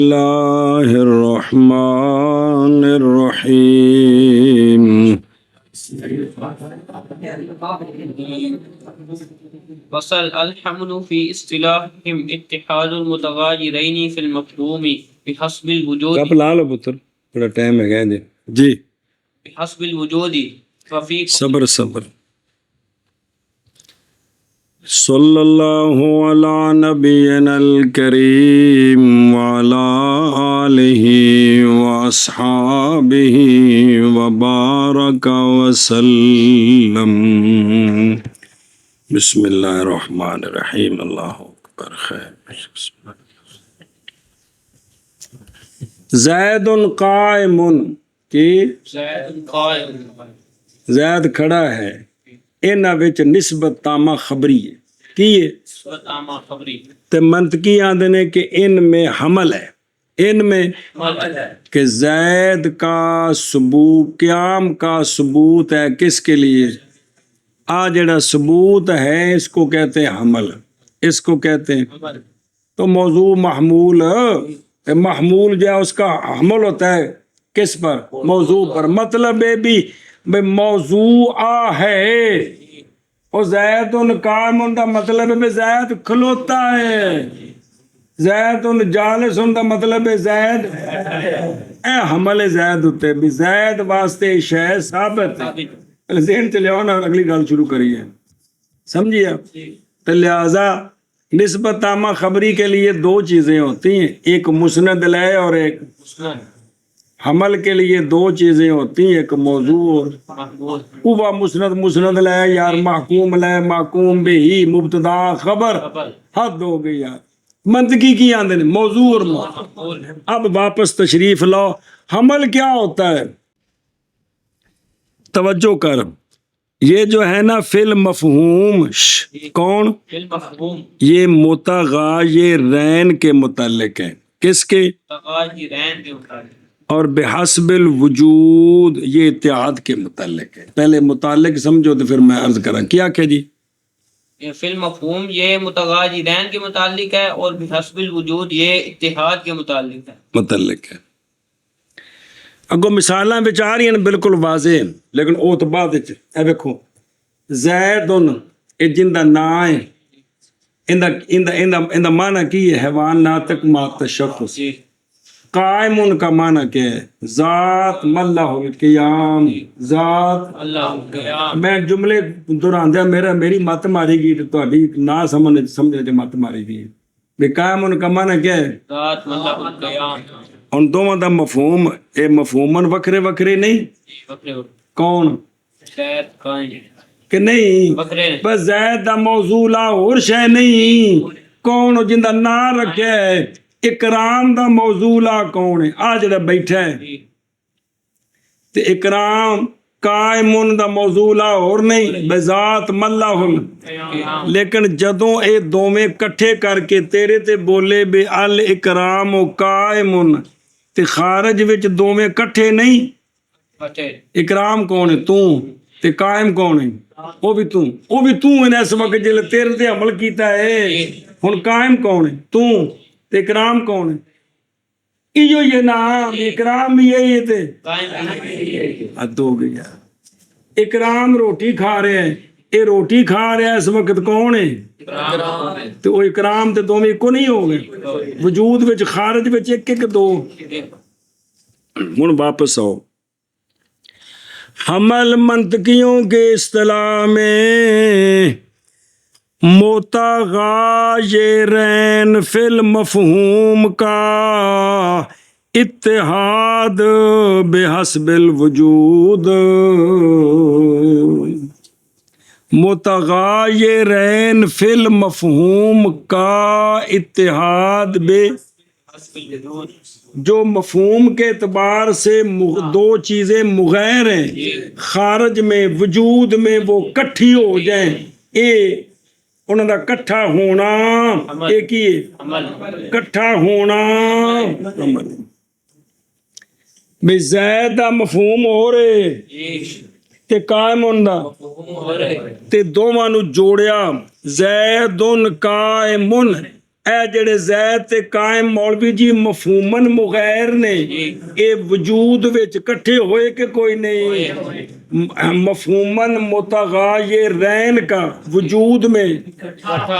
اللہ الرحمن الرحیم وصل الحمل في اصطلاحهم اتحاد المتغايرين في المفهوم بحسب الوجود کپ لا لو پتر تھوڑا ٹائم ہے گا جی بحسب الوجود وفي صبر صلی اللہ علی نبینا الکریم وعلی آلہ واصحابہ وبارک وسلم بسم اللہ الرحمن الرحیم اللہ اکبر خیر زید قائم کی زید قائم زید کھڑا ہے انہاں وچ نسبت تامہ خبری ہے کی ہے نسبت تامہ خبری تے منطقی آندے نے کہ ان میں حمل ہے ان میں کہ زید کا ثبوت قیام کا ثبوت ہے کس کے لیے جڑا ثبوت ہے اس کو کہتے ہیں حمل اس کو کہتے ہیں تو موضوع محمول محمول جو ہے اس کا حمل ہوتا ہے کس پر موضوع پر مطلب ہے بھی موضوع ہے اور زید قائم دا مطلب ہے زید کھلوتا ہے زید جالس دا مطلب ہے زید اے حمل زید ہوتے بھی زید واسطے شے ثابت ہے ذہن چلے آؤ نا اگلی گل شروع کریے سمجھیے آپ تو لہذا نسبت تامہ خبری کے لیے دو چیزیں ہوتی ہیں ایک مسند لے اور ایک حمل کے لیے دو چیزیں ہوتی ہیں ایک موضوع اور مسند لے یار محکوم لے محکوم بھی مبتدا خبر حد ہو گئی یار منطقی کی آندے نے موضوع اور محکوم اب واپس تشریف لاؤ حمل کیا ہوتا ہے توجہ کر یہ جو ہے نا فی المفہوم کون یہ متغا یہ رین کے متعلق ہے کس کے اور بحسب الوجود یہ اتحاد کے متعلق ہے پہلے متعلق سمجھو تو پھر میں عرض کروں کیا کہ جی فی المفہوم یہ متغاجرین کے متعلق ہے اور بحسب الوجود یہ اتحاد کے متعلق ہے اگو مثالاں وچ آ رہی ہیں بالکل واضح لیکن او تو بعد وچ اے ویکھو زیدن اے جن دا نام ہے ان دا معنی کی ہے حیوان ناطق ما تشخص قائم کا معنی کیا ہے ذات ملہ القیام ذات اللہ القیام میں جملے دہراندیا میری مت ماری گئی تو تہاڈی نہ سمجھنے تے مت ماری گئی بے قائم کا معنی کیا ہے ذات ملہ القیام ان دونوں دا مفہوم اے مفہومن وکھرے وکھرے نہیں کون زید قائم کہ نہیں بس زید دا موضوع لا اور شے نہیں کون جن دا نام رکھیا ہے اکرام دا موضوع لا کون ہے آ جڑا بیٹھا ہے تے اکرام قائمون دا موضوع لا اور نہیں بذات ملہ لیکن جدوں اے دوویں کٹھے کر کے تیرے تے بولے بے الاکرام و قائمون تے خارج وچ دوویں کٹھے نہیں اکرام کون ہے تو تے قائم کون ہے وہ بھی تو اس وقت جلے تیرے تے عمل کیتا ہے ہن قائم کون ہے تو تے اکرام کون ہے ایو یہ نام اکرام بھی یہی تے حد ہو گیا اکرام روٹی کھا رہے ہیں اے روٹی کھا رہا ہے اس وقت کون ہے تو وہ اکرام تے دوویں کو نہیں ہو گئے وجود وچ خارج وچ ایک ایک دو ہن واپس آؤ حمل منطقیوں کے اصطلاح میں متغایرین فی المفہوم کا اتحاد بحسب الوجود متغایرین فی المفہوم کا اتحاد جو مفہوم کے اعتبار سے دو چیزیں مغیر ہیں خارج میں وجود میں وہ کٹھی ہو جائیں انہوں دا کٹھا ہونا ایک ہی کٹھا ہونا بے زید دا مفہوم ہو رہے تے قائم ہوندا تے دوواں نو جوڑیا زیدن قائمن اے جڑے زید تے قائم مولوی جی مفہومن مغیر نے اے وجود وچ کٹھے ہوئے کہ کوئی نہیں مفہومن متغایرین کا وجود میں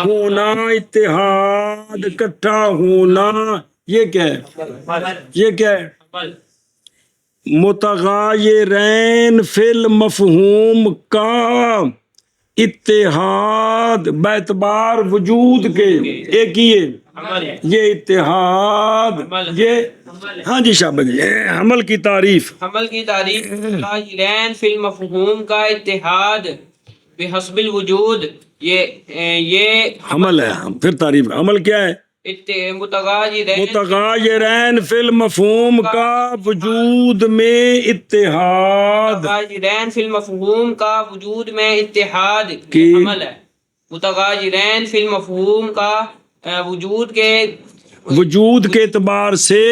ہونا اتحاد اکٹھا ہونا یہ کیا ہے یہ کیا ہے متغایرین فی المفہوم کا اتحاد باعتبار وجود کے ایک ہی ہے یہ اتحاد یہ ہاں جی شاباش جی حمل کی تعریف حمل کی تعریف متغایرین فی المفہوم کا اتحاد بحسب الوجود یہ حمل ہے پھر تعریف حمل کیا ہے متغایرین فی المفہوم کا وجود میں اتحاد متغایرین فی المفہوم کا وجود میں اتحاد کی حمل ہے متغایرین فی المفہوم کا وجود کے اعتبار سے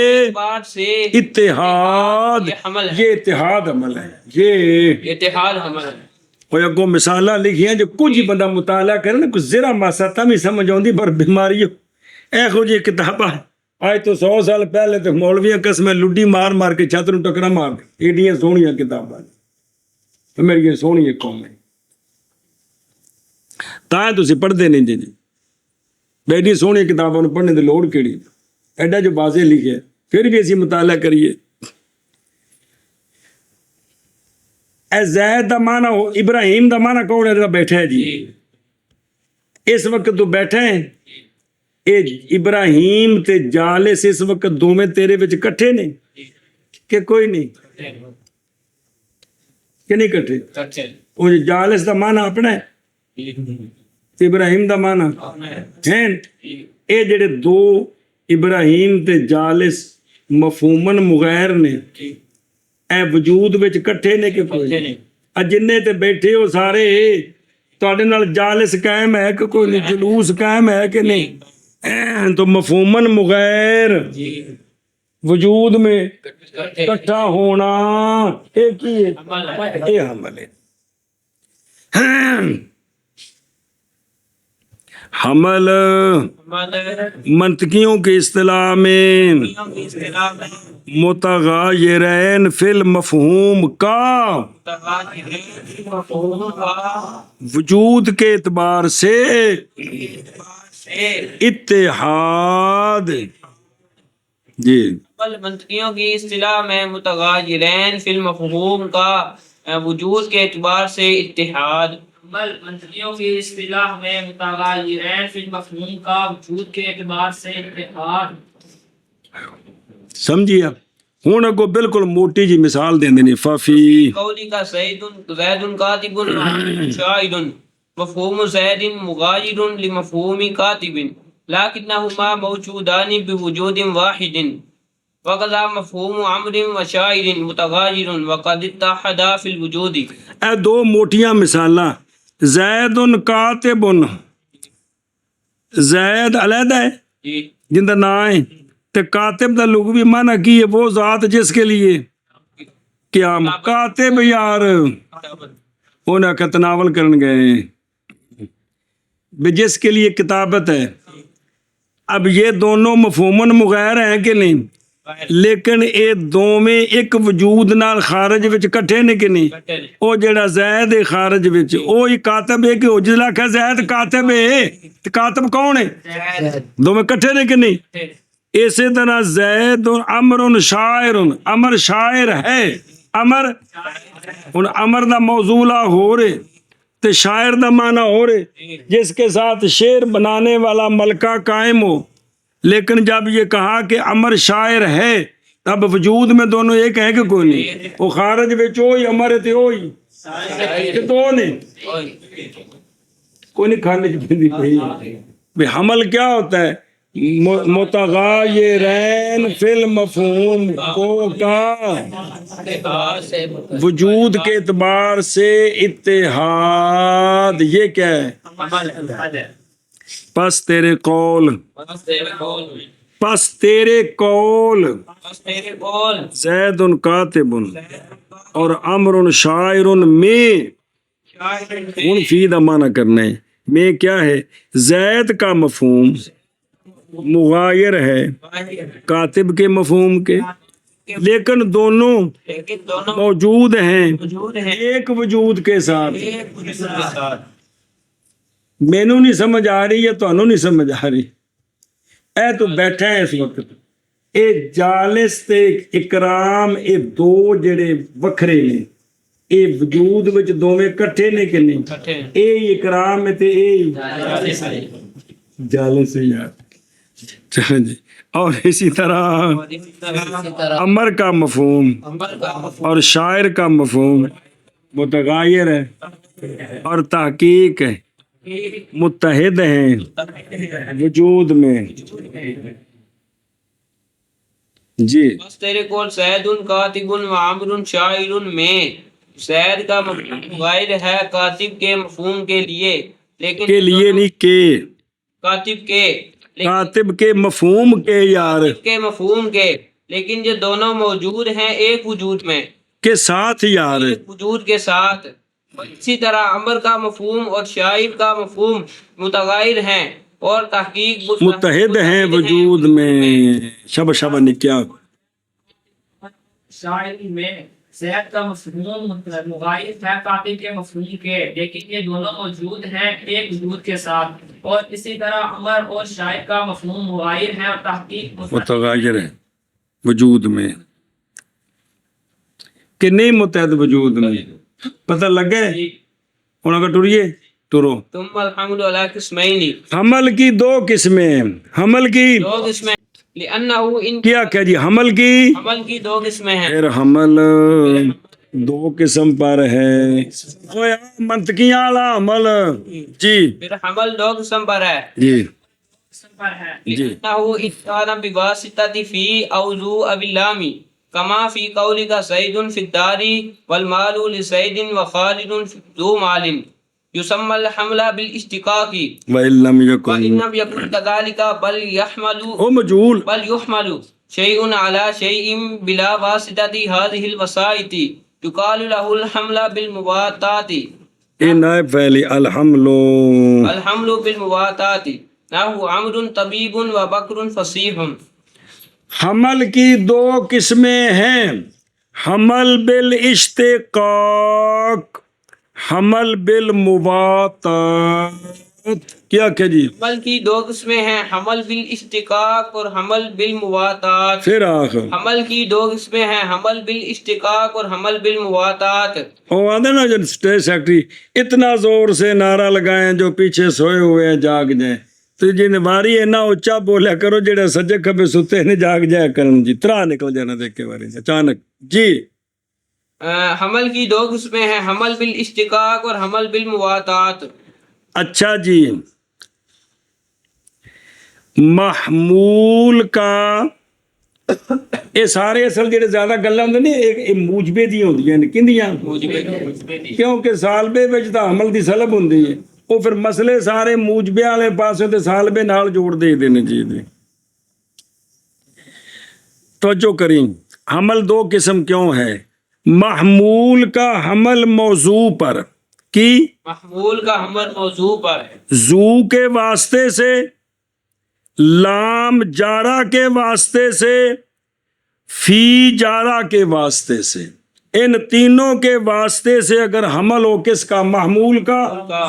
اتحاد یہ حمل ہے یہ اتحاد عمل ہے یہ اتحاد حمل ہے کوئی اگو مثالہ لکھی ہیں جو کچھ ہی بندہ مطالعہ کرے نا کچھ ذرا ماسا تم ہی سمجھ آؤں پر بیماری ایہو جی کتاباں آج تو 100 سال پہلے تو مولویاں قسمیں لڈی مار مار کے چھت نوں ٹکرا مار دے ایڈیاں سونیاں کتاباں میری یہ سونی ایک قوم ہے تاں تسی پڑھتے نہیں جی بیڈی سونی کتاباں نوں پڑھنے دی لوڑ کیڑی ایڈا جو واضح لکھے پھر بھی اسی مطالعہ کریے اے زید دا معنی ابراہیم دا معنی کون ہے جو بیٹھا ہے جی اس وقت تو بیٹھا ہے اے ابراہیم تے جالس اس وقت دوویں تیرے وچ کٹھے نے کہ کوئی نہیں کہ نہیں کٹھے وہ جالس دا معنی اپنا ہے ابراہیم دا معنی ہیں اے جڑے دو ابراہیم تے جالس مفہومن مغیر نے اے وجود وچ کٹھے نے کہ کوئی نہیں جننے تے بیٹھے ہو سارے تواڈے نال جالس قائم ہے کہ کوئی نہیں جلوس قائم ہے کہ نہیں تو مفہومن مغیر وجود میں کٹھا ہونا ایک ہی ہے یہ حمل ہے حمل منطقیوں کی اصطلاح میں متغایرین فی المفہوم کا وجود کے اعتبار سے اتحاد جی منطقیوں کی اصطلاح میں متغایرین فی المفہوم کا وجود کے اعتبار سے اتحاد منطقیوں کی اصطلاح میں متغایرین فی المفہوم کا وجود کے اعتبار سے اتحاد سمجھیے ہوں اگو بالکل موٹی جی مثال دیں دینی ففی قولی کا زید کاتب شاہد مفہوم زید مغایر لمفہوم کاتب لکنہما موجودان بوجود واحد وقضا مفہوم عمر وشاعر متغایر وقد اتحدا فی الوجود اے دو موٹیاں مثالاں زید کاتب زید علیحدہ ہے جن دا نام ہے تے کاتب دا لغوی معنی کی ہے وہ ذات جس کے لیے قیام کاتب یار انہیں کتناول کرن گئے جس کے لیے کتابت ہے اب یہ دونوں مفہومن مغیر ہیں کہ نہیں لیکن اے دوویں ایک وجود نال خارج وچ کٹھے نے کہ نہیں او جڑا زید ہے خارج وچ او ہی کاتب ہے کہ او جلا کہ زید کاتب ہے تے کاتب کون ہے دوویں کٹھے نے کہ نہیں اسی طرح زید امر شاعر امر شاعر ہے امر ان امر دا موضوع ہو رہے تے شاعر دا معنی ہو رہے جس کے ساتھ شعر بنانے والا ملکہ قائم ہو لیکن جب یہ کہا کہ امر شاعر ہے تب وجود میں دونوں ایک ہے کہ کوئی نہیں وہ خارج وچ ہوئی امر تے ہوئی کہ دو نے کوئی نہیں کھانے کی بندی پہی حمل کیا ہوتا ہے متغایرین فی المفہوم کو کا وجود کے اعتبار سے اتحاد یہ کیا ہے پس تیرے قول زید کاتب اور امر شاعر میں ان فی دا معنی کرنا ہے میں کیا ہے زید کا مفہوم مغایر ہے کاتب کے مفہوم کے، لیکن دونوں لیکن دونوں موجود ہیں موجود ہیں ایک وجود کے ساتھ۔ ایک وجود کے ساتھ۔ مینوں نہیں سمجھ آ رہی یا تانوں نہیں سمجھ آ رہی؟ اے تو بیٹھا ہے اس وقت، اے جالس تے اکرام، اے دو جڑے وکھرے نے، اے وجود وچ دوویں کٹھے نے کہ نہیں؟ کٹھے ہیں۔ اے اکرام ہے تے اے جالس ہے یار۔ چلو جی، اور اسی طرح اور اسی طرح امر کا مفہوم عمل کا مفہوم اور شاعر کا مفہوم متغیر ہے، اور تحقیق متحد ہیں وجود میں۔ جی بس تیرے کول زید کاتب و عامر شاعر میں زید کا مفہوم غائر ہے کاتب کے مفہوم کے لیے، لیکن کے لیے نہیں کہ کاتب کے لیکن کاتب کے مفہوم کے یار کاتب کے مفہوم کے، لیکن یہ دونوں موجود ہیں ایک وجود میں، کے ساتھ یار۔ ایک وجود کے ساتھ۔ اسی طرح امر کا مفہوم اور شاعر کا مفہوم متغیر ہیں اور تحقیق متحد ہیں وجود میں۔ شب شب نکیا شاعر میں زید کا مفہوم مغایر ہے کاتب کے مفہوم کے، لیکن یہ دونوں موجود ہیں ایک وجود کے ساتھ، اور اسی طرح عمر اور شاعر کا مفہوم مغایر ہے اور تحقیق متغیر ہے وجود میں کہ نہیں متحد وجود میں۔ پتہ لگ گئے؟ ہوں اگر ٹریے ٹرو۔ ثم الحمد علی قسمین، حمل کی دو قسمیں ہیں، حمل کی دو قسمیں، لأنہ ان کیا جی حمل کی عمل کی دو قسمیں ہیں۔ پھر حمل دو قسم پر ہے۔ اوے منطقیاں والا حمل جی پھر حمل دو قسم پر ہے، جی پر ہے۔ جی لأنه اتقان بواسطة في أو ذو أبي اللام كما في قولك زيد في الدار والمال لزيد وخالد ذو مال يسمى الحمل بالاشتقاق وَإِن لَّمْ يَكُن وإن لم يكن كذلك او مجهول بل يحمل شيء على شيء بلا واسطة هذه الوسائط يقال له الحمل بالمواتات اے نائب فعلی الحمل الحمل بالمواتات نحو عمرو طبيب وبكر فصيح۔ حمل کی دو قسمیں ہیں، حمل بالاشتقاق، حمل بالمواتات۔ کیا جی حمل کی دو قسمیں ہیں، حمل بالاشتقاق اور حمل بالمواتات۔ پھر آخر حمل کی دو قسمیں ہیں، حمل بالاشتقاق اور حمل بالمواتات۔ وہ آدھے نا جو اسٹیٹ سیکٹری اتنا زور سے نعرہ لگائیں جو پیچھے سوئے ہوئے ہیں جاگ جائیں، تو جی باری اینا اچا بولیا کرو جڑے سجے کھبے ستے نے جاگ جایا کرن جی، ترا نکل جانا دیکھ کے باری سے اچانک جی۔ حمل کی دو قسمیں ہیں، حمل بالاشتقاق اور حمل بالمواتات۔ اچھا جی، محمول کا یہ سارے اصل جڑے زیادہ گلاں ہوندے نے یہ موجبے دی ہوندیاں نے، کیندیاں؟ کیونکہ سالبے وچ تاں حمل دی سلب ہوندی ہے، وہ پھر مسئلے سارے موجبے والے پاسے تے سالبے نال جوڑ دے نے جی۔ توجہ کریں، حمل دو قسم کیوں ہے؟ محمول کا حمل موضوع پر کی محمول کا حمل موضوع پر ہے، زو کے واسطے سے، لام جارہ کے واسطے سے، فی جارہ کے واسطے سے، ان تینوں کے واسطے سے اگر حمل ہو کس کا؟ محمول کا،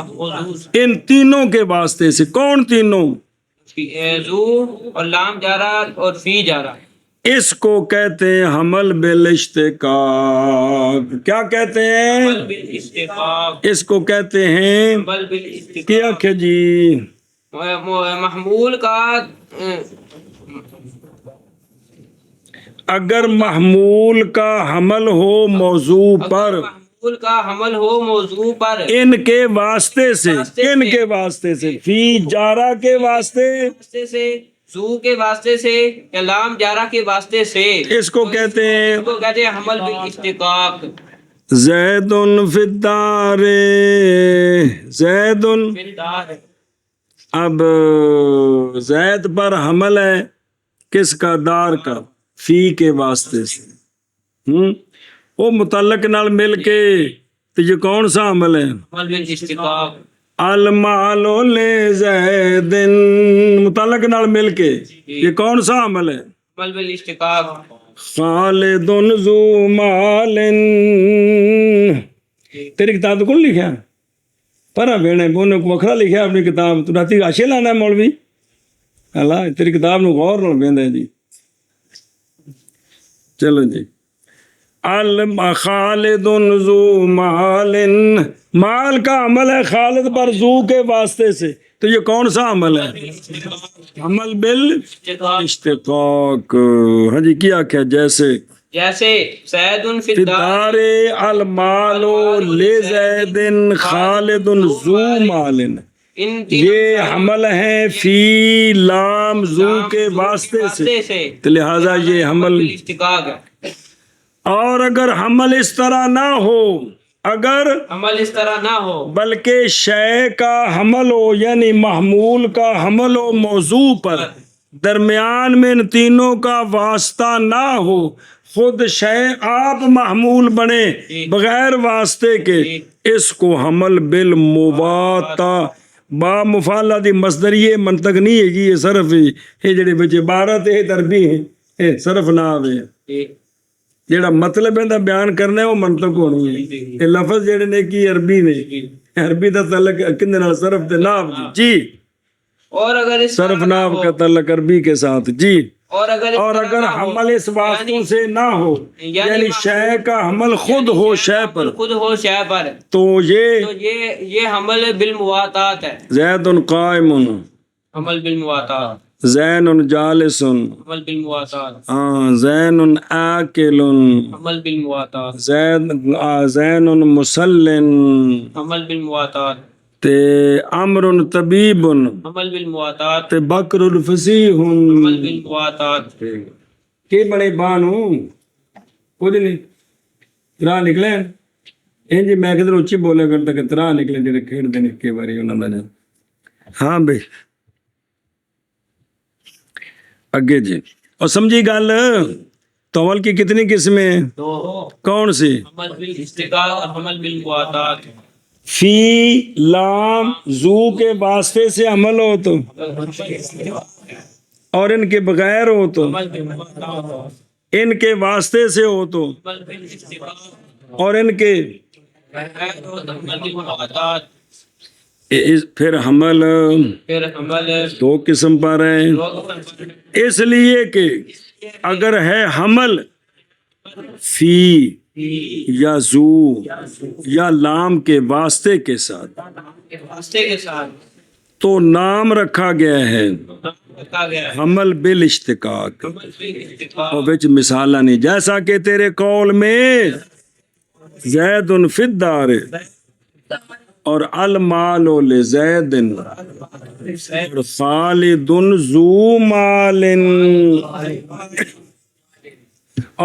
موضوع سے، ان تینوں کے واسطے سے۔ کون تینوں؟ ذو اور لام جارہ اور فی جارہ، اس کو کہتے ہیں حمل بالاشتقاق۔ کیا کہتے ہیں؟ حمل بالاشتقاق، اس کو کہتے ہیں حمل بالاشتقاق۔ کیا کہ جی محمول کا اگر محمول کا حمل ہو موضوع پر، محمول کا حمل ہو موضوع پر، ان کے واسطے سے، ان کے واسطے سے، فی جارہ کے واسطے، واسطے سے، ذو کے واسطے سے یا لام جارہ کے واسطے سے، اس کو کہتے ہیں اس کو کہتے ہیں حمل بالاشتقاق۔ زید فی الدار، زید اب زید پر حمل ہے کس کا؟ دار کا، فی کے واسطے سے، وہ متعلق نال مل کے، تو یہ کون سا حمل ہے؟ حمل بالاشتقاق۔ المال لزید متعلق نال مل کے یہ کون سا عمل ہے؟ عمل بالاشتقاق. خالد ذو مال. تیری کتاب تو کون لکھا پڑھا بھیڑے انہیں وکھرا لکھا اپنی کتاب تو راتی آشے لانا ہے مولوی اللہ تیری کتاب نو غور نال بیندے جی. چلو جی خالد ذو مال مال کا عمل ہے خالد پر ذو کے واسطے سے تو یہ کون سا عمل ہے؟ عمل بالاشتقاق. ہاں جی کیا کیا جیسے زید فی فی الدار الدار المال لزید خالد ذو مال. ان یہ حمل ہے فی لام ذو کے واسطے سے تو لہذا یہ حمل اشتقاق ہے. اور اگر حمل اس طرح نہ ہو اگر عمل اس طرح نہ ہو بلکہ شے کا حمل ہو یعنی محمول کا حمل ہو موضوع پر درمیان میں ان تینوں کا واسطہ نہ ہو خود شے آپ محمول بنے بغیر واسطے کے اس کو حمل بالمواتا با مفعلہ دی مصدریہ منطق نہیں ہے یہ صرف یہ جڑے بچ عبارت ہے دربی ہے صرف نہ آوے جڑا مطلب ہے بیان کرنا ہے وہ منطق ہونی ہے. یہ لفظ جڑے نے کی عربی نے عربی دا تعلق کندے نال صرف تے نحو جی اور اگر اس صرف نحو کا تعلق عربی کے ساتھ جی اور اگر حمل اس واسطوں سے نہ ہو یعنی شے کا حمل خود ہو شے پر خود ہو شے پر تو یہ حمل بالمواتات ہے. زید قائم عمل بالمواتات. زین جالس عمل بالمواتات. زین آکل عمل بالمواتات. زین مسلن عمل بالمواتات. تے امر طبیب عمل بالمواتات. تے بکر فصیح عمل بالمواتات. کی بڑے بانو کچھ نہیں ترا نکلے جی میں کدھر اچھی بولے کرتا کہ ترا نکلے جڑے کھیڈتے نے کے باری انہاں دا. ہاں بھائی اگے جی اور سمجھی گل طول کی کتنی قسمیں دو. کون سی؟ عمل بالاشتقاق اور عمل بالمواتات. فی لام ذو کے واسطے سے عمل ہو تو اور ان کے بغیر ہو تو عمل بالمواتات. ان کے واسطے سے ہو تو عمل بالاشتقاق اور ان کے بغیر ہو تو عمل بالمواتات. پھر حمل پھر عمل دو قسم پر ہے اس لیے کہ اگر ہے حمل فی یا ذو یا لام کے واسطے کے ساتھ واسطے کے ساتھ تو نام رکھا گیا ہے رکھا گیا ہے. حمل بالاشتقاق عمل بالاشتقاق. اور وچ مثالاں نہیں جیسا کہ تیرے قول میں زید فی الدار اور المال لزید اور خالد ذو مال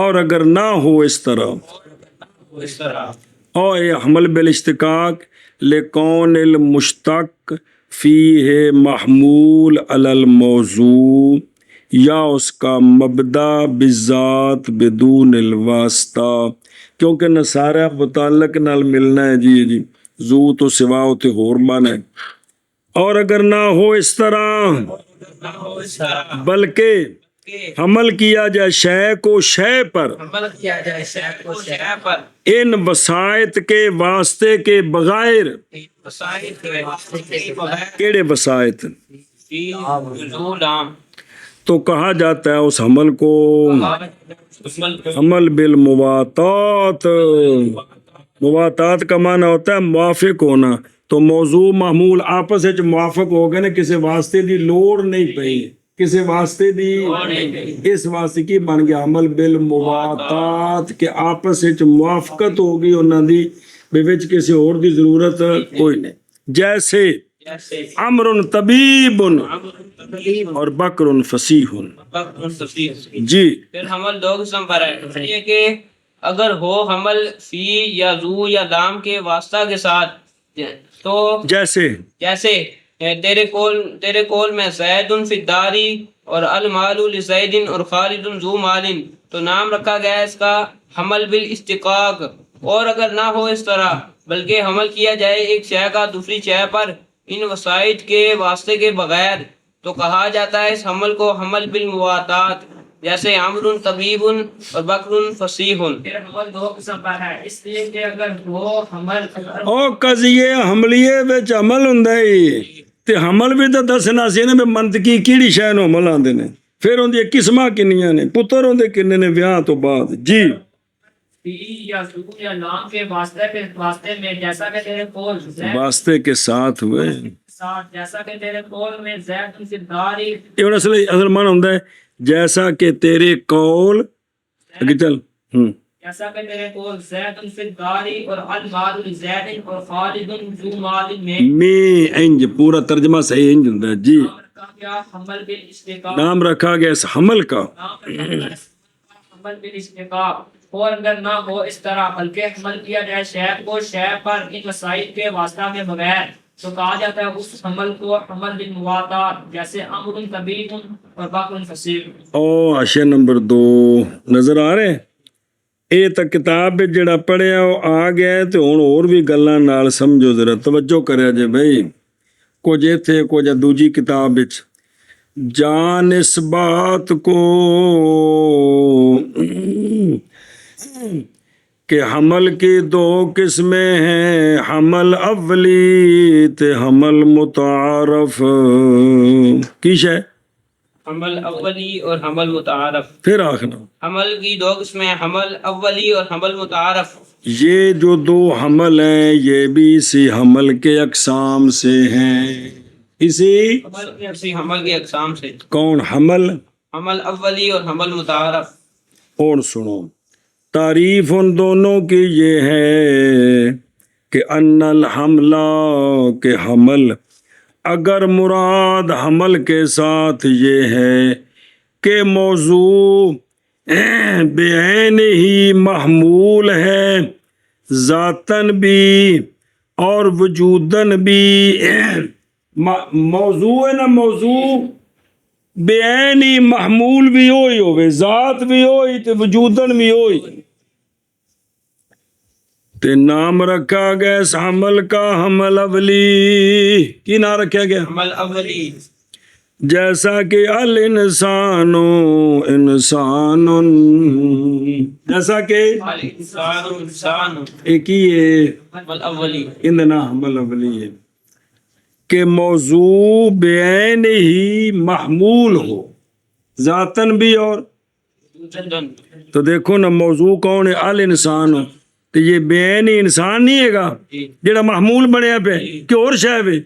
اور اگر نہ ہو اس طرح اس طرح اور یہ حمل بالاشتقاق لکون المشتق فیہ محمول علی الموضوع یا اس کا مبدا بالذات بدون الواسطہ کیونکہ نصارہ متعلق نال ملنا ہے جی ذو تو سوا ہوتے ہور مانا ہے. اور اگر نہ ہو اس طرح بلکہ حمل کیا جائے شے کو شے پر عمل کیا جائے شے کو شے پر ان وسائط کے واسطے کے بغیر وسائل کے واسطے کے بغیر کیڑے وسائط فی ذو لام تو کہا جاتا ہے اس حمل کو عمل حمل بالمواتات. مواتات کا معنی ہوتا ہے موافق ہونا تو موضوع محمول آپس وچ موافق ہو گئے نا کسی واسطے دی لوڑ نہیں پئی کسی واسطے دی اس واسطے کی بن گیا عمل بالمواتات کہ آپس وچ موافقت ہو گئی انہاں دی بے وچ کسی اور دی ضرورت کوئی نہیں. جیسے امر طبیب اور بکر فصیح جی. پھر حمل دو قسم پر ہے یہ کہ اگر ہو حمل فی یا ذو یا لام کے واسطہ کے ساتھ تو جیسے تیرے کول میں زید فی الداری اور المال لزید اور خالد ذو مال تو نام رکھا گیا ہے اس کا حمل بالاشتقاق. اور اگر نہ ہو اس طرح بلکہ حمل کیا جائے ایک شے کا دوسری شے پر ان وسائط کے واسطے کے بغیر تو کہا جاتا ہے اس حمل کو حمل بالمواتات، جیسے عمر طبیب اور بکر فصیح۔ پھر حمل دو قسم کا ہے، اس لیے کہ اگر وہ حمل او قضیے حملیے وچ عمل ہوندا ہے تے حمل بھی تے دسنا سی نا، منطقی کیڑی شے نو عمل آندے نے، پھر اون دی قسماں کنیاں نے، پتر اون دے کنے نے ویاہ تو بعد جی۔ فی یا ضرور یا لام کے واسطے میں جیسا کہ تیرے قول زید واسطے کے ساتھ ہوئے، ساتھ، جیسا کہ تیرے قول میں زید فی الداری، یہ ہن اصل معنی ہوندا ہے جیسا کہ تیرے قول، اگے چل جیسا کہ تیرے قول زید فی الداری اور المال لزید اور خالد ذو مال میں انج پورا ترجمہ صحیح انج ہوندا ہے جی۔ کا کیا حمل بالاشتقاق، نام رکھا گیا اس حمل کا، حمل بالاشتقاق، اور اگر نہ ہو اس طرح بلکہ حمل کیا جائے شے کو شے پر ان وسائل کے واسطہ میں بغیر، تو کہا جاتا ہے اس حمل کو حمل بالمواتات، جیسے امر طبیب اور بکر فصیح۔ او اشیا نمبر 2 نظر آ رہے، اے تا کتاب وچ جڑا پڑھیا او آ گیا ہے تے ہن اور بھی گلاں نال سمجھو، ذرا توجہ کریا جے بھائی، کچھ ایتھے کچھ دوجی کتاب وچ جان اس بات کو کہ حمل کی 2 قسمیں ہیں، حمل اولی تے حمل متعارف، کی شے حمل اولی اور حمل متعارف۔ پھر آخنا حمل کی 2 قسمیں، حمل اولی اور حمل متعارف۔ یہ جو 2 حمل ہیں یہ بھی اسی حمل کے اقسام سے ہیں، اسی حمل کے اقسام سے۔ کون حمل؟ حمل اولی اور حمل متعارف۔ اور سنو تعریف ان دونوں کی یہ ہے کہ ان الحملہ کے حمل، اگر مراد حمل کے ساتھ یہ ہے کہ موضوع بعین ہی محمول ہے، ذاتن بھی اور وجودن بھی، موضوع ہے نا، موضوع بعین ہی محمول بھی ہوئی ہوئے، ذات بھی ہوئی تے وجودن بھی ہوئی، تے نام رکھا گیا اس حمل کا حمل اولی۔ کی نام رکھا گیا؟ حمل اولی۔ جیسا کہ الانسان انسان، جیسا کہ انسان ایک ہی ہے، حمل اولی۔ اندنا حمل اولی ہے کہ موضوع بعین ہی محمول ہو، ذاتن بھی اور، تو دیکھو نا موضوع کون ہے؟ الانسان، تو یہ بعین ہی انسان نہیں ہے گا جڑا محمول بنیا پہ کہ اور شے وے۔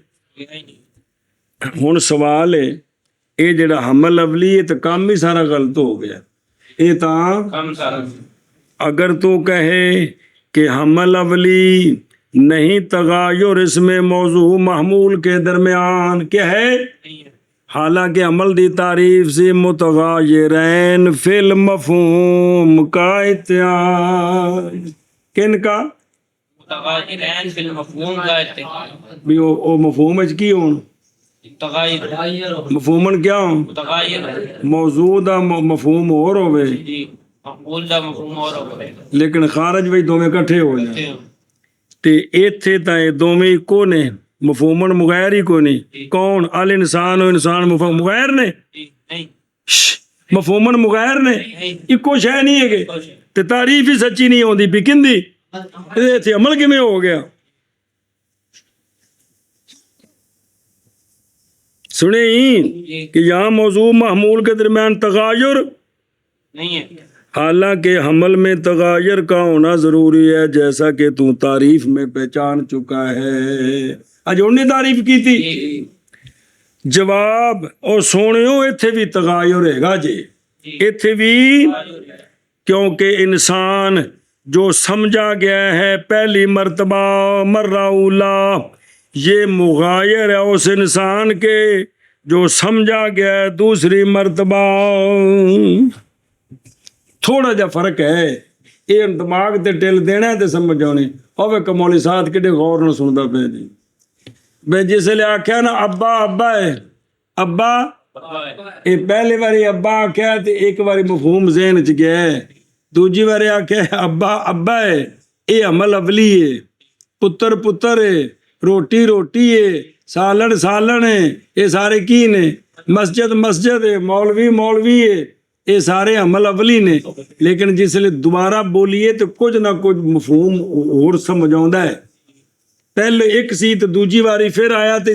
ہن سوال ہے اے جڑا حمل اولی ہے تو کام ہی سارا غلط ہو گیا، اے تاں اگر تو کہے کہ حمل اولی نہیں تغیر اس میں موضوع محمول کے درمیان کیا ہے، حالانکہ عمل دی تعریف سے متغیرین فی المفہوم کا اتحاد، کن کا؟ متغیرین فی المفہوم کا اتحاد۔ بھی او مفہوم اچ کی ہون، تغیر مفہومن کیا ہون؟ متغیر، موضوع دا مفہوم اور ہوئے جی، مقبول دا مفہوم اور ہوئے، لیکن خارج وچ دوویں اکٹھے ہو جائیں، تے ایتھے تا اے دوویں اکو نے، مفہومن مغیر ہی کو نہیں، کون؟ الانسان و انسان مفہوم مغیر نے، مفہومن مغیر نے، اکو شے نہیں ہے گے، تے تعریف ہی سچی نہیں ہوندی پی کندی، ایتھے عمل کیویں ہو گیا؟ سنے ہی کہ یہاں موضوع محمول کے درمیان تغایر نہیں ہے، حالانکہ حمل میں تغایر کا ہونا ضروری ہے، جیسا کہ تو تعریف میں پہچان چکا ہے۔ اج انہوں نے تعریف کی تھی، جواب اور سونیو ایتھے بھی تغایر ہے گا جی، ایتھے بھی، کیونکہ انسان جو سمجھا گیا ہے پہلی مرتبہ مرہ اولا، یہ مغایر ہے اس انسان کے جو سمجھا گیا ہے دوسری مرتبہ۔ تھوڑا جا فرق ہے، یہ دماغ تے ٹل دینا ہے تے سمجھ آنی، اوے کمولی ساتھ کڈے غور نہ سندا پے جی، بے جس لے آکھیا نا ابا ابا ہے، ابا اے پہلے باری ابا آکھیا تے ایک باری مفہوم ذہن چ گیا ہے، دوجی باری آکھیا ابا ابا ہے، اے عمل اولی ہے، پتر پتر ہے، روٹی روٹی ہے، ਸਾਲਣ ਸਾਲਣ ਹੈ, ਇਹ ਸਾਰੇ ਕੀ ਨੇ? ਮਸਜਿਦ ਮਸਜਿਦ ਹੈ, ਮੌਲਵੀ ਮੌਲਵੀ ਹੈ, ਇਹ ਸਾਰੇ ਅਮਲ ਅਵਲੀ ਨੇ। ਲੇਕਿਨ ਜਿਸਲੇ ਦੁਬਾਰਾ ਬੋਲੀਏ ਤੇ ਕੁਝ ਨਾ ਕੁਝ ਮਫਹੂਮ ਹੋਰ ਸਮਝ ਆਉਂਦਾ ਹੈ। ਪਹਿਲੇ ਇੱਕ ਸੀ ਤੇ ਦੂਜੀ ਵਾਰੀ ਫਿਰ ਆਇਆ ਤੇ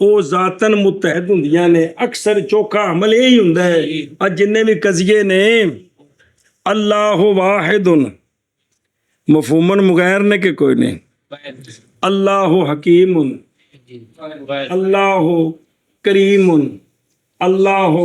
ਉਹ ਜ਼ਾਤਨ ਮੁਤਹਿਦ ਹੁੰਦੀਆਂ ਨੇ। ਅਕਸਰ ਚੋਖਾ ਹਮਲ ਇਹ ਹੀ ਹੁੰਦਾ ਹੈ। ਅੱਜ ਜਿੰਨੇ ਵੀ ਕਜ਼ੀਏ ਨੇ, ਅੱਲਾਹੁ ਵਾਹਿਦੁਨ ਮਫਹੂਮਨ ਮੁਗੈਰ ਨੇ ਕਿ ਕੋਈ ਨਹੀਂ? ਅੱਲਾਹੁ ਹਕੀਮੁਨ, ਅੱਲਾਹੁ ਕਰੀਮੁਨ, ਅੱਲਾਹੁ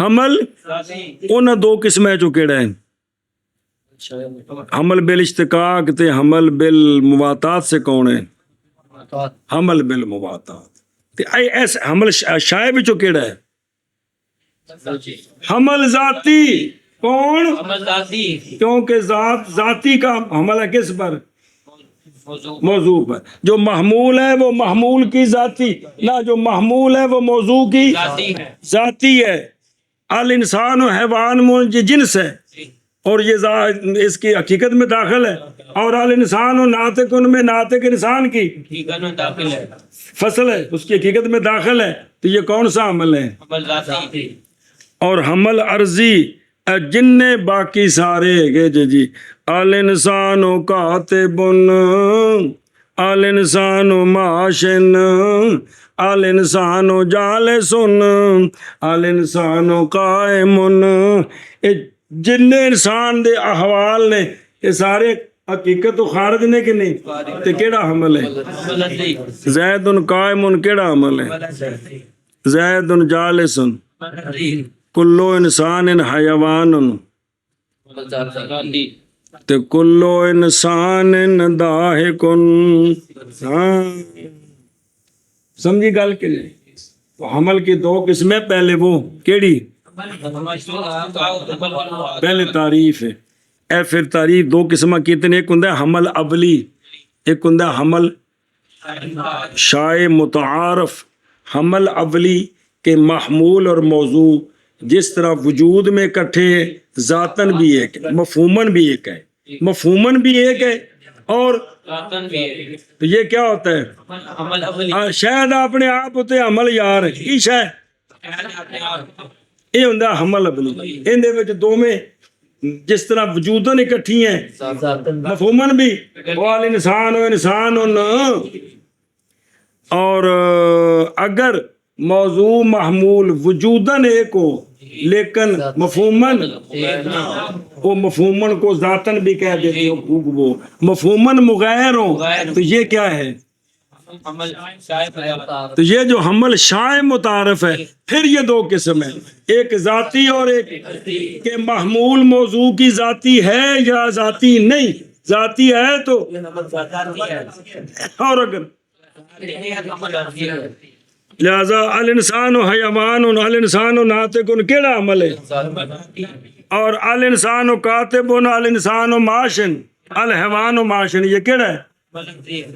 حمل انہاں دو قسمیں چو کیڑا ہے؟ حمل بالاشتقاق تے حمل بالمواتات سے کون ہے؟ حمل بالمواتات تے ایس حمل شائع وچوں کیڑا ہے؟ حمل ذاتی کون؟ کیونکہ ذاتی کا حمل ہے کس پر؟ موضوع پر. جو محمول ہے وہ محمول کی ذاتی نہ، جو محمول ہے وہ موضوع کی ذاتی ہے. الانسان و حیوان جنس ہے اور یہ اس کی حقیقت میں داخل ہے، اور الانسان و ناطق ان میں ناطق انسان کی فصل ہے، اس کی حقیقت میں داخل ہے. تو یہ کون سا حمل ہے؟ اور حمل عرضی جن باقی سارے گے جی الانسان و کاتب الانسان و معاشن الانسان و جالس الانسان و قائم، جن انسان دے احوال نے یہ سارے حقیقت تو خارج نے کہ نہیں؟ تے کیڑا حمل ہے؟ زید قائم کیڑا حمل ہے؟ زید جالس کلو انسان حیوان تے کلو انسان ضاحک. ہاں سمجھی گل کہ نہیں؟ تو حمل کی دو قسمیں، پہلے وہ کیڑی؟ پہلے تعریف ہے. اے پھر تعریف دو قسمہ کتنے؟ ایک ہوندا ہے حمل اولی، ایک ہوندا ہے حمل شائع متعارف. حمل اولی کے محمول اور موضوع جس طرح وجود میں اکٹھے ذاتن بھی ایک ہے، مفہومن بھی ایک ہے، مفہومن بھی ایک ہے اور تو یہ کیا ہوتا ہے؟ شاید اپنے آپ ہوتے عمل یار کی شاید یہ ہوندا حمل اولی. ان دے وچ دو میں جس طرح وجودن اکٹھی ہیں مفہومن بھی وال انسان و انسان اور اگر موضوع محمول وجودن ایک ہو لیکن مفہومن وہ مفہومن کو ذاتن بھی کہہ دیتے ہو، وہ مفہومن مغیر ہو تو یہ کیا ہے؟ تو یہ جو حمل شائع متعارف ہے. پھر یہ دو قسم ہے، ایک ذاتی اور ایک کہ محمول موضوع کی ذاتی ہے یا ذاتی نہیں. ذاتی ہے تو اور اگر لہذا الانسان و حیوان الانسان و ناطق کیڑا عمل ہے؟ اور الانسان و کاتب الانسان و معاشن الحیوان و معاشن یہ کیڑا ہے؟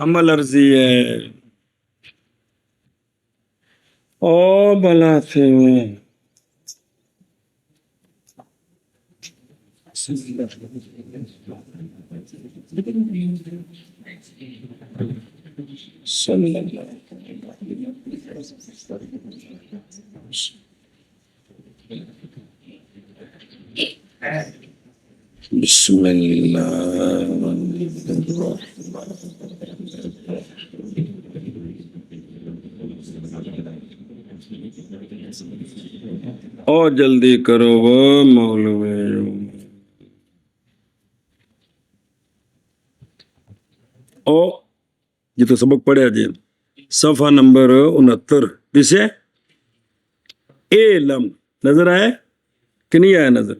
عمل عرضی ہے. او بلا سے صلی اللہ بسم اللہ او جلدی کرو وہ مولوی. او یہ تو سبق پڑھا جی صفحہ نمبر 69 پیچھے علم نظر آئے کہ نہیں آیا نظر؟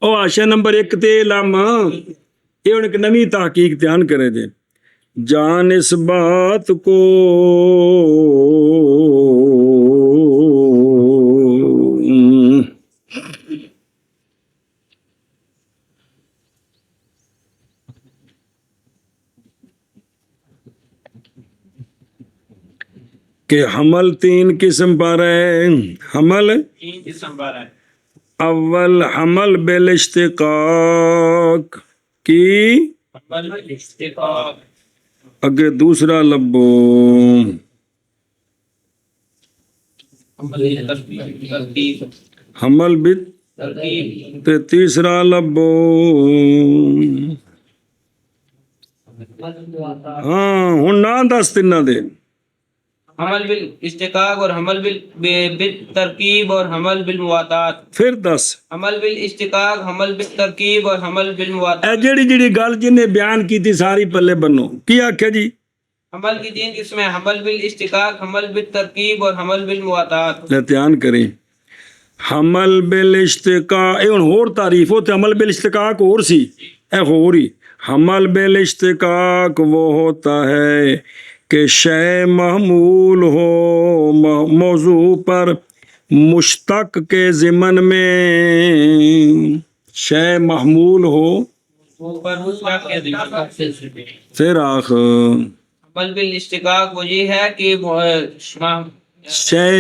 او آشا نمبر 1 تے علم یہ ان ایک نمی تحقیق دھیان کرے جی. جان اس بات کو کہ حمل 3 قسم پر ہے. حمل 3 قسم پر ہے. اول حمل بالاشتقاق کی حمل بالاشتقاق اگے دوسرا لبو حمل بالترتیب حمل بالترتیب تے تیسرا لبو ہاں ہن نہ دس تیناں دے حمل بالاشتقاق اور حمل بالترکیب اور حمل بالمواتات. پھر دس حمل بالاشتقاق حمل بالترکیب اور حمل بالمواتات. اے جڑی گل جن نے بیان کی تھی ساری پلے بنو کی آکھیا جی؟ حمل کی 3 قسمیں حمل بالاشتقاق حمل بالترکیب اور حمل بالمواتات. دھیان کریں حمل بالاشتقاق یہ ہن ہور تعریف ہوتے عمل بالاشتقاق اور سی اے ہور ہی حمل بالاشتقاق وہ ہوتا ہے کہ شے محمول ہو موضوع پر مشتق کے ضمن میں شے محمول ہو اوپر مشتق کے ضمن میں پھر آخ عمل بالاشتقاق وہ یہ ہے کہ شے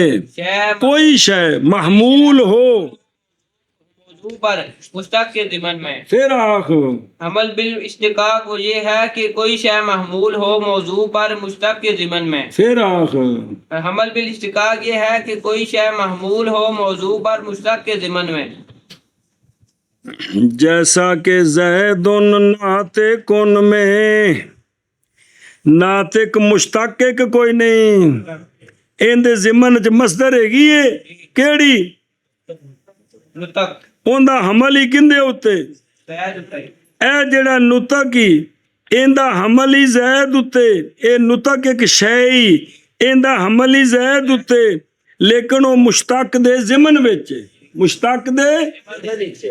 کوئی شے محمول ہو موضوع پر مشتق کے ضمن میں پھر آخ عمل بالاشتقاق وہ یہ ہے کہ کوئی شے محمول ہو موضوع پر مشتق کے ضمن میں پھر آخ عمل بالاشتقاق یہ ہے کہ کوئی شے محمول ہو موضوع پر مشتق کے ضمن میں جیسا کہ زید ناطق میں ناطق مشتق کے کوئی نہیں اندے ضمن چ مصدر ہیگی ہے کیڑی نطق اوندا حمل ہی کندے اتے زید اے جڑا نطق ہی ایندا حمل ہی زید اتے اے نطق ایک شے ہی ایندا حمل ہی زید اتے لیکن وہ مشتق دے ضمن وچ مشتق دے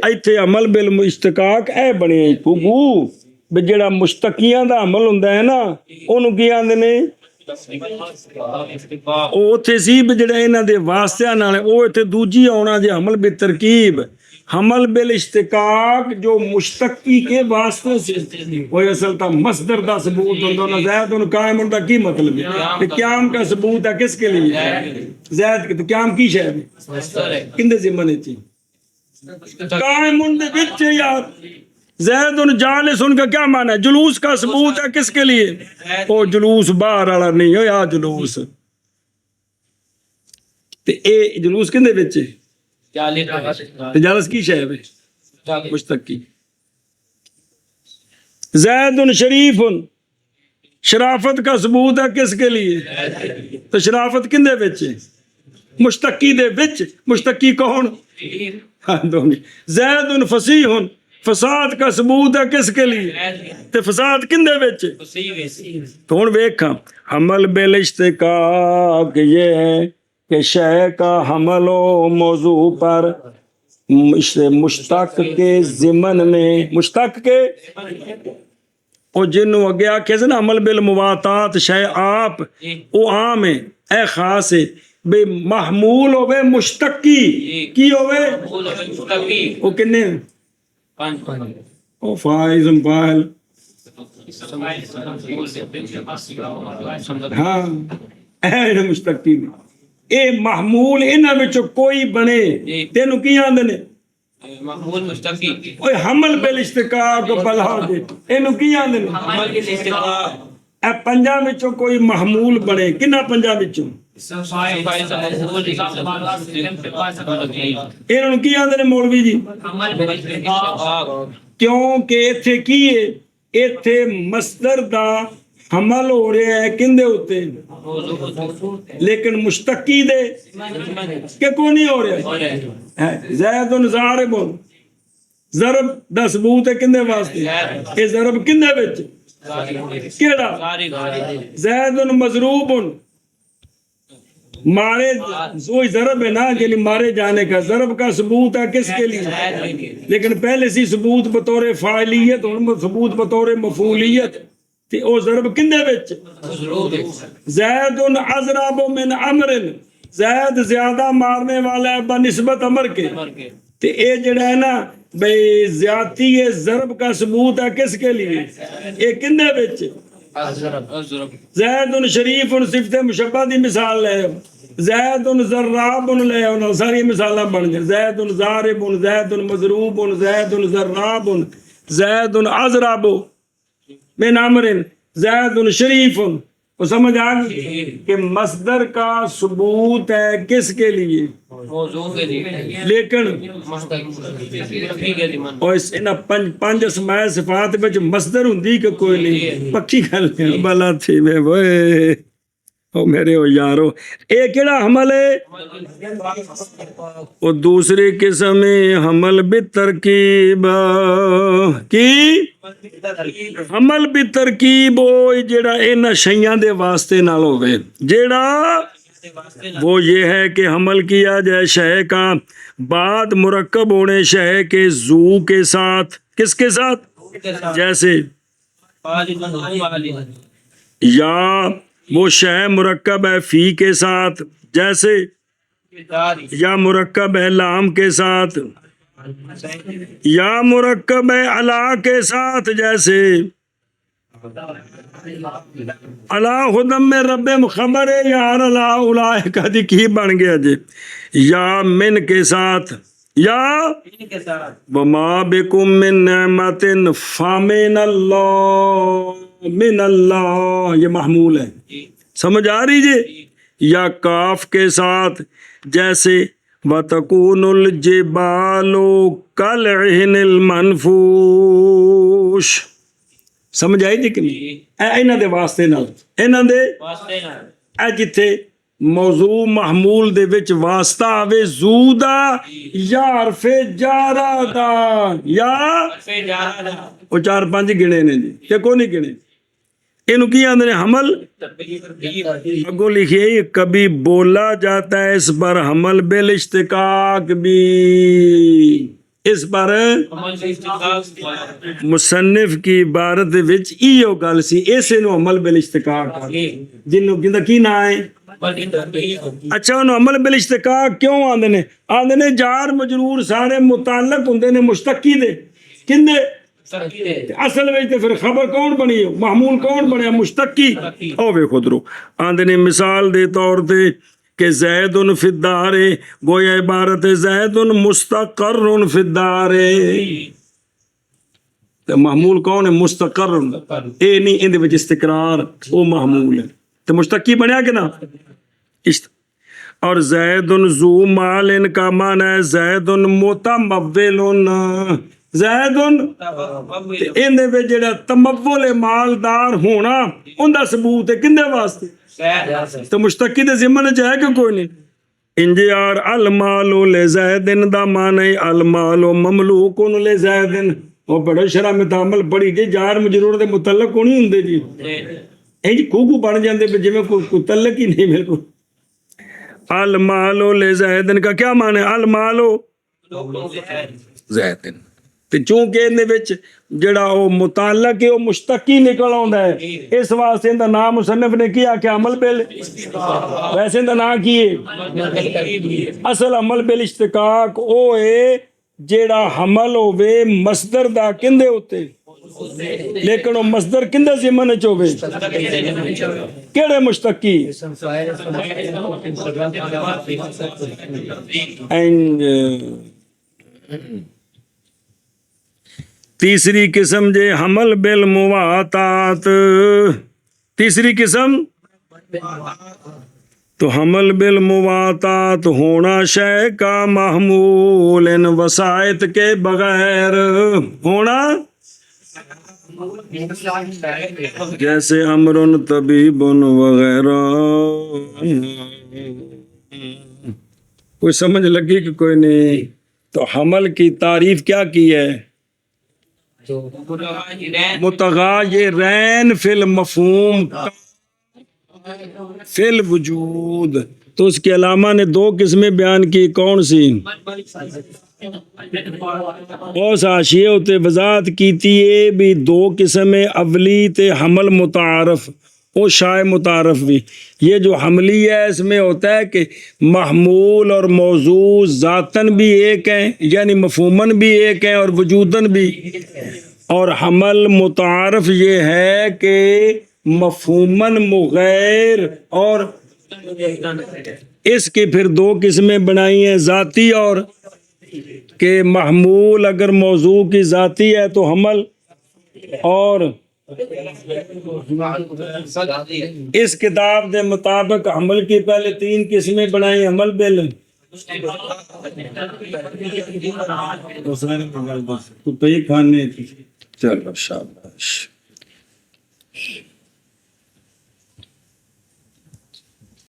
ایتھے عمل بالاشتقاق اے بنے پھگو بھی جڑا مشتقیاں دا عمل ہوندا ہے نا اونوں کی آندے نے او اوتھے سی بھی جڑا انہاں دے واسطیاں نال او ایتھے دوجی آونا جے عمل بالترکیب حمل بالاشتقاق جو مشتقی کے واسطے سے وہ اصل تا مصدر دا ثبوت ہوندا نا زید قائم دا کی مطلب ہے کہ قیام کا ثبوت ہے کس کے لیے زید کے قیام کی شے ہے کندے ضمن وچ قائم دے وچ یار زید جالس ان کا کیا معنی ہے جلوس کا ثبوت ہے کس کے لیے او جلوس باہر والا نہیں ہو یا جلوس تے اے جلوس کندے وچ تے جالس کی شے ہے مشتق کی زید شریف شرافت کا ثبوت ہے کس کے لیے تو شرافت کندے وچ مشتقی دے وچ مشتقی کون ہاں دونوں زید فصیح فساد کا ثبوت ہے کس کے لیے تے فساد کندے وچ تو ہن ویکھاں حمل بالاشتقاق یہ ہے کہ شے کا حمل و موضوع پر مشتق کے ضمن میں مشتق کے او جنوں اگے آکھے نا عمل بالمواتات شے آپ او عام ہے اے خاص ہے بے محمول ہوے مشتقی کی ہوے او کنے او فائز فاعل ہاں اے مشتقی اے محمول انہاں وچ کوئی بنے تینوں کی آندے نے محمول مشتقی اوے حمل بالاشتقاق بلا دے اینوں کی آندے نے عمل بالاشتقاق اے پنجاں وچوں کوئی محمول بنے کنا پنجاں وچوں انہوں کی آندے نے مولوی جی کیونکہ ایتھے کی ہے ایتھے مصدر دا حمل ہو رہا ہے کندے ہوتے لیکن مشتقی دے کہ کو نہیں ہو رہا ہے زید ضارب ضرب دا ثبوت ہے کندے واسطے اے ضرب کندے وچ کیڑا زید مضروب مارے وہی ضرب ہے نا یعنی مارے جانے کا ضرب کا ثبوت ہے کس کے لیے لیکن پہلے سی ثبوت بطور فاعلیت اور ثبوت بطور مفعولیت تے او ضرب کندے وچ زید اضرب من امر زید زیادہ مارنے والا ہے بنسبت امر کے تے اے جڑا ہے نا بھئی زیادتی ہے ضرب کا ثبوت ہے کس کے لیے اے کندے وچ زید شریف صفت مشبہ دی مثال لے زید ضراب لے انہاں ساری مثالاں بن گئے زید ضارب زید مضروب زید ضراب زید اضرب من امر زید شریف وہ سمجھ آ گئی کہ مصدر کا ثبوت ہے کس کے لیے لیکن پنج اسماء صفات وچ مصدر ہوندی کہ کوئی نہیں پکی گل ہے بلا تھی میں اوئے او میرے او یارو اے کیڑا حمل ہے او دوسری قسم حمل بالترکیب کی حمل بالترکیب او جیڑا انہاں شیاں دے واسطے نال ہوے جیڑا وہ یہ ہے کہ حمل کیا جائے شے کا بعد مرکب ہونے شے کے زو کے ساتھ. کس کے ساتھ؟ جیسے یا وہ شے مرکب ہے فی کے ساتھ، جیسے یا مرکب ہے لام کے ساتھ، یا مرکب ہے علا کے ساتھ، جیسے اللہ خدم میں رب خبر ہے یار اللہ اولائے کا کی بن گیا جی. یا من کے ساتھ، یا وما بکم من نعمت فمن اللہ، من اللہ یہ محمول ہے، سمجھ آ رہی جی. یا کاف کے ساتھ، جیسے وَتَكُونُ الْجِبَالُ كَالْعِهْنِ الْمَنْفُوشِ. سمجھ آئی جی کہ نہیں؟ انہاں دے واسطے نال، انہاں دے اے جتھے موضوع محمول دے وچ واسطہ آوے زو دا یا حرف جارہ دا، یا وہ 4-5 گنے نے جی، کہ کوئی نہیں گنے. انہوں کی آندھنے حمل اگو لکھئے کبھی بولا جاتا ہے اس پر حمل بالاشتقاق بھی. اس پر مصنف کی عبارت وچ ایو گل سی، ایسے نو عمل بالاشتقاق جنوں کیندا کی نہ ہے. اچھا انہوں عمل بالاشتقاق کیوں آندے نے؟ آندے نے جار مجرور سارے متعلق ہوندے نے مشتقی دے، کندے اصل وچ تے پھر خبر کون بنی، محمول کون بنیا؟ مشتقی. او ویکھو درو آندے نے مثال دے طور تے کہ زید فی الدار، گویا عبارت زید مستقر فی الدار. تے محمول کون ہے؟ مستقر. اے نہیں اندے وچ استقرار، او محمول ہے. تے مشتقی بنیا کہ نہ؟ اور زید ذو مال ان کا معنی ہے زید متمول. زید اندے وچ جڑا تمول مالدار ہونا اوندا ثبوت ہے کندے واسطے؟ تو مشتقی دے ضمن چ ہے کہ کوئی نہیں. انجیار المال لزید دا معنی المال مملوک لزید. وہ بڑے شرح میں تعامل بڑی جی جار مجرور دے متعلق کو نہیں ہوندے جی، انج کو بن جاندے جویں کوئی تعلق ہی نہیں. بالکل المال لزید کا کیا معنی ہے؟ المال زید. تے چونکہ ان وچ جڑا او متعلق ہے او مشتقی نکل آندا ہے، اس واسطے دا نام مصنف نے کیا کہ عمل بال، ویسے دا نام کی ہے اصل عمل بالاشتقاق. او ہے جڑا حمل ہوے مصدر دا کندے ہوتے، لیکن وہ مصدر کندے ضمن وچ ہوے؟ کیڑے مشتقی؟ تیسری قسم جے حمل بالمواتات. تیسری قسم تو حمل بالمواتات ہونا شے کا محمول ان وسائط کے بغیر ہونا، جیسے امرن طبیب وغیرہ. کوئی سمجھ لگی کہ کوئی نہیں؟ تو حمل کی تعریف کیا کی ہے؟ متغیرین فی المفہوم فی الوجود. تو اس کے علامہ نے 2 قسمیں بیان کی، کون سی؟ اس حاشیے ہوتے وضاحت کیتی ہے بھی 2 قسمیں، اولی تے حمل متعارف او شائع متعارف بھی. یہ جو حملی ہے اس میں ہوتا ہے کہ محمول اور موضوع ذاتن بھی ایک ہیں، یعنی مفہومن بھی ایک ہیں اور وجودن بھی. اور حمل متعارف یہ ہے کہ مفہومن مغیر، اور اس کی پھر 2 قسمیں بنائی ہیں، ذاتی اور کہ محمول اگر موضوع کی ذاتی ہے تو حمل، اور اس کتاب کے مطابق حمل کی پہلے 3 قسمیں بنائی، حمل بل تو پہ کھانے. چلو شاباش.